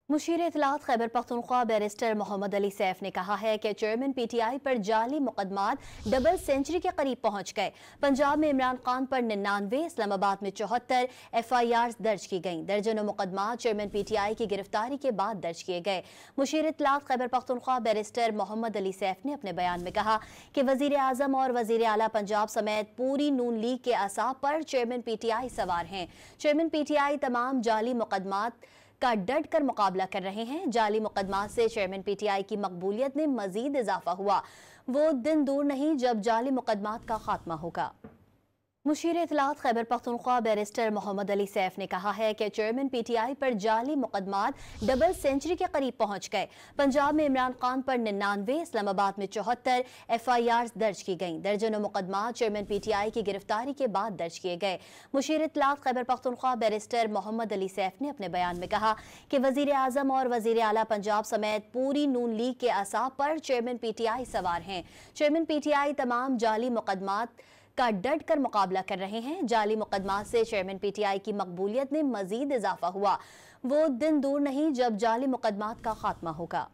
مشیر اطلاعات خیبر پختونخوا بیرسٹر محمد علی سیف نے کہا ہے کہ چیئرمین پی ٹی آئی پر جعلی مقدمات ڈبل سینچری کے قریب پہنچ گئے۔ پنجاب میں عمران خان پر 99، اسلام آباد میں 74 ایف آئی آرز درج کی گئیں۔ درجنوں مقدمات چیئرمین پی ٹی آئی کی گرفتاری کے بعد درج کیے گئے۔ مشیر اطلاعات خیبر پختونخوا بیرسٹر محمد علی سیف نے اپنے بیان میں کہا کہ وزیر اعظم اور وزیر اعلیٰ پنجاب سمیت پوری نون لیگ کے اعصاب پر چیئرمین پی ٹی آئی سوار ہیں۔ چیئرمین پی ٹی آئی تمام جعلی مقدمات کا ڈٹ کر مقابلہ کر رہے ہیں۔ جعلی مقدمات سے چیئرمین پی ٹی آئی کی مقبولیت میں مزید اضافہ ہوا۔ وہ دن دور نہیں جب جعلی مقدمات کا خاتمہ ہوگا۔ مشیر اطلاعات خیبر پختونخوا بیرسٹر محمد علی سیف نے کہا ہے کہ چیئرمین پی ٹی آئی پر جعلی مقدمات ڈبل سینچری کے قریب پہنچ گئے۔ پنجاب میں عمران خان پر 99، اسلام آباد میں 74 ایف آئی آرز درج کی گئیں۔ درجنوں مقدمات چیئرمین پی ٹی آئی کی گرفتاری کے بعد درج کیے گئے۔ مشیر اطلاعات خیبر پختونخوا بیرسٹر محمد علی سیف نے اپنے بیان میں کہا کہ وزیر اعظم اور وزیر اعلیٰ پنجاب سمیت پوری نون لیگ کے اعصاب پر چیئرمین پی ٹی آئی سوار ہیں۔ چیئرمین پی ٹی آئی تمام جعلی مقدمات کا ڈٹ کر مقابلہ کر رہے ہیں۔ جعلی مقدمات سے چیئرمین پی ٹی آئی کی مقبولیت میں مزید اضافہ ہوا۔ وہ دن دور نہیں جب جعلی مقدمات کا خاتمہ ہوگا۔